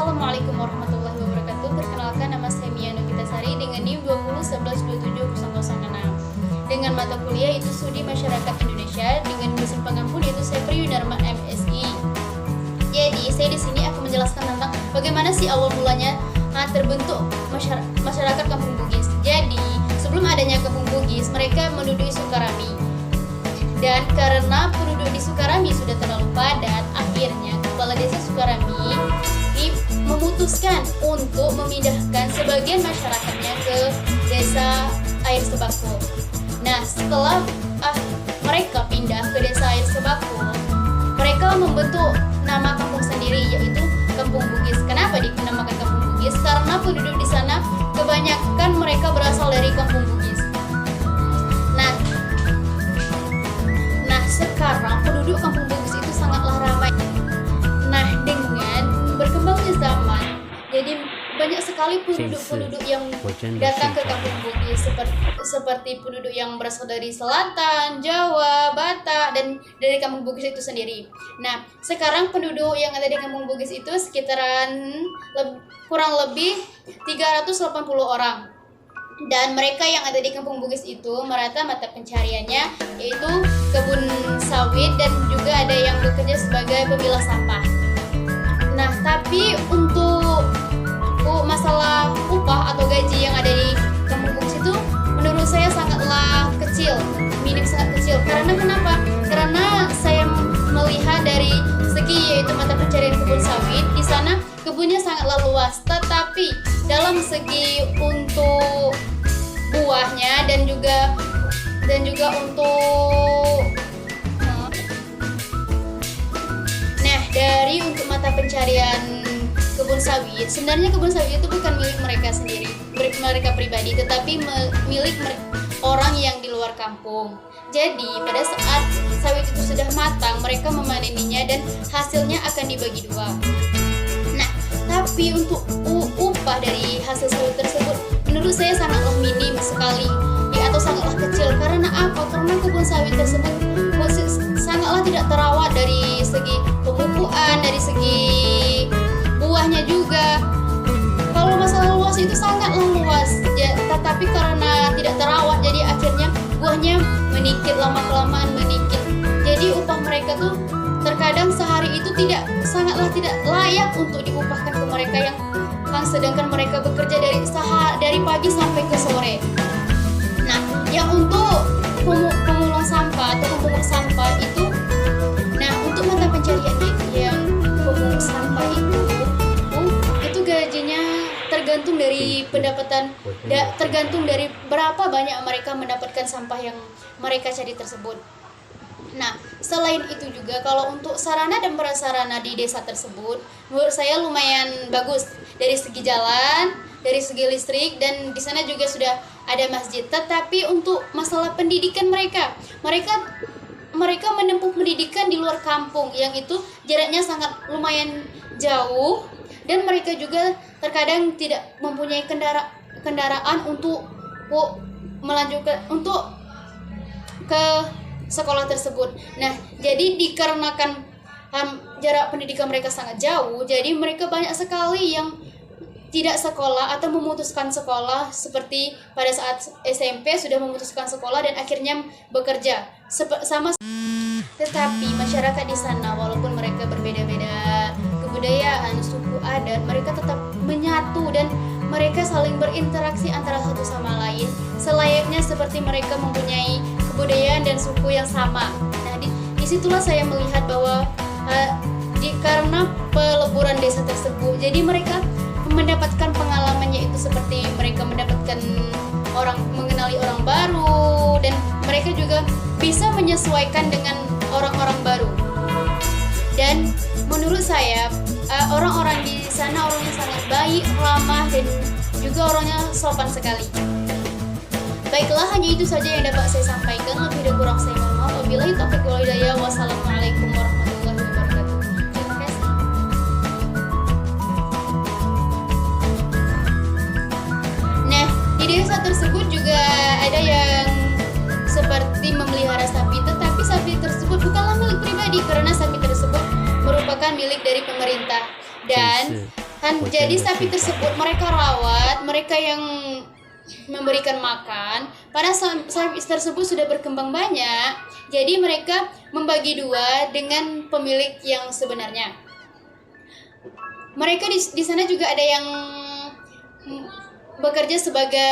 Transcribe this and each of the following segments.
Assalamualaikum warahmatullahi wabarakatuh. Perkenalkan, nama saya Mia Novitasari dengan NIM 2011270106 dengan mata kuliah itu Studi Masyarakat Indonesia dengan dosen pengampu yaitu saya Priyunarma MSI. Jadi saya di sini akan menjelaskan tentang bagaimana sih awal mulanya terbentuk masyarakat Kampung Bugis. Jadi sebelum adanya Kampung Bugis, mereka menduduki Sukarami. Dan karena penduduk di Sukarami sudah terlalu padat, akhirnya Kepala Desa Sukarami memutuskan untuk memindahkan sebagian masyarakatnya ke Desa Air Sebako. Nah, setelah mereka pindah ke Desa Air Sebako, mereka membentuk nama kampung sendiri, yaitu Kampung Bugis. Kenapa dinamakan Kampung Bugis? Karena penduduk di sana kebanyakan mereka berasal dari Kampung Bugis. Sekarang penduduk Kampung Bugis itu sangatlah ramai. Nah, dengan berkembangnya zaman, jadi banyak sekali penduduk-penduduk yang datang ke Kampung Bugis, seperti penduduk yang berasal dari selatan, Jawa, Batak, dan dari Kampung Bugis itu sendiri. Nah, sekarang penduduk yang ada di Kampung Bugis itu sekitaran kurang lebih 380 orang. Dan mereka yang ada di Kampung Bugis itu merata mata pencariannya yaitu kebun sawit dan juga ada yang bekerja sebagai pemilah sampah. Nah, tapi untuk masalah upah atau gaji yang ada di Kampung Bugis itu menurut saya sangatlah kecil, minim sangat kecil. Karena kenapa? Karena saya melihat dari segi yaitu mata pencarian kebun sawit, di sana kebunnya sangatlah luas, tetapi dalam segi untuk buahnya dan juga untuk dari untuk mata pencarian kebun sawit, sebenarnya kebun sawit itu bukan milik mereka sendiri, mereka pribadi, tetapi milik orang yang di luar kampung. Jadi pada saat sawit itu sudah matang, mereka memaneninya dan hasilnya akan dibagi dua. Nah, tapi untuk upah dari hasil sawit tersebut menurut saya sangatlah minim sekali atau sangatlah kecil. Karena apa? Karena kebun sawit tersebut sangatlah tidak terawat dari segi pemupukan, dari segi buahnya juga. Kalau masalah luas itu sangatlah luas ya, tetapi karena tidak terawat jadi akhirnya buahnya lama-kelamaan menikit. Jadi upah mereka tuh terkadang sehari itu sangatlah tidak layak untuk diupahkan ke mereka yang sedangkan mereka bekerja dari pagi sampai ke sore. Nah, yang untuk pemulung sampah atau pemungut sampah itu, nah untuk mata pencariannya yang pemungut sampah itu gajinya tergantung dari pendapatan, tergantung dari berapa banyak mereka mendapatkan sampah yang mereka cari tersebut. Nah, selain itu juga kalau untuk sarana dan prasarana di desa tersebut menurut saya lumayan bagus dari segi jalan, dari segi listrik, dan di sana juga sudah ada masjid. Tetapi untuk masalah pendidikan mereka menempuh pendidikan di luar kampung yang itu jaraknya sangat lumayan jauh, dan mereka juga terkadang tidak mempunyai kendaraan untuk melanjutkan untuk ke sekolah tersebut. Nah, jadi dikarenakan jarak pendidikan mereka sangat jauh, jadi mereka banyak sekali yang tidak sekolah atau memutuskan sekolah, seperti pada saat SMP sudah memutuskan sekolah dan akhirnya bekerja sama. Tetapi masyarakat di sana walaupun mereka berbeda-beda kebudayaan, suku, adat, mereka tetap menyatu dan mereka saling berinteraksi antara satu sama lain selayaknya seperti mereka mempunyai kebudayaan dan suku yang sama. Nah, disitulah saya melihat bahwa karena peleburan desa tersebut, jadi mereka mendapatkan pengalamannya itu seperti mereka mendapatkan mengenali orang baru, dan mereka juga bisa menyesuaikan dengan orang-orang baru. Dan menurut saya orang-orang di sana orangnya sangat baik, ramah, dan juga orangnya sopan sekali. Baiklah, hanya itu saja yang dapat saya sampaikan. Lebih dan kurang saya mohon maaf. Wabillahi taufiq wal hidayah. Wassalamualaikum warahmatullahi wabarakatuh. Terima kasih. Nah, di desa tersebut juga ada yang seperti memelihara sapi, tetapi sapi tersebut bukanlah milik pribadi karena sapi tersebut merupakan milik dari pemerintah. Dan Jadi sapi tersebut mereka rawat, mereka yang memberikan makan. Pada sapi tersebut sudah berkembang banyak, jadi mereka membagi dua dengan pemilik yang sebenarnya. Mereka di sana juga ada yang bekerja sebagai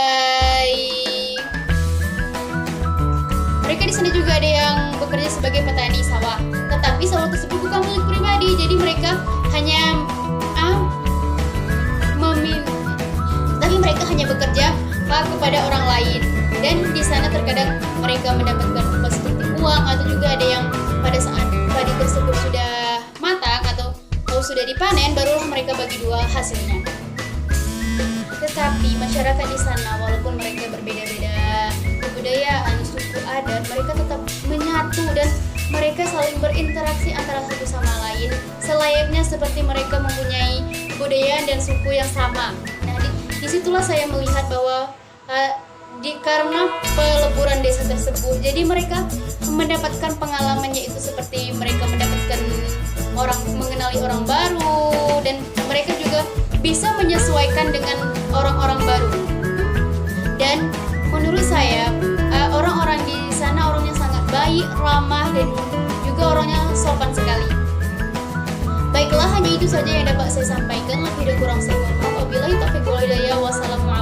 petani sawah, tetapi sawah tersebut bukan milik pribadi, jadi mereka hanya bekerja kepada orang lain, dan di sana terkadang mereka mendapatkan upah seperti uang, atau juga ada yang pada saat padi tersebut sudah matang atau sudah dipanen, barulah mereka bagi dua hasilnya. Tetapi masyarakat di sana, walaupun mereka berbeda-beda kebudayaan, suku, adat, mereka tetap menyatu dan mereka saling berinteraksi antara satu sama lain, selayaknya seperti mereka mempunyai kebudayaan dan suku yang sama. Nah, disitulah saya melihat bahwa karena peleburan desa tersebut, jadi mereka mendapatkan pengalamannya itu seperti mereka mendapatkan mengenali orang baru, dan mereka juga bisa menyesuaikan dengan orang-orang baru. Dan menurut saya orang-orang di sana orangnya sangat baik, ramah, dan juga orangnya sopan sekali. Baiklah, hanya itu saja yang dapat saya sampaikan. Lebih dan kurang saya mohon maaf. Wabillahi taufiq wal hidayah. Wassalamualaikum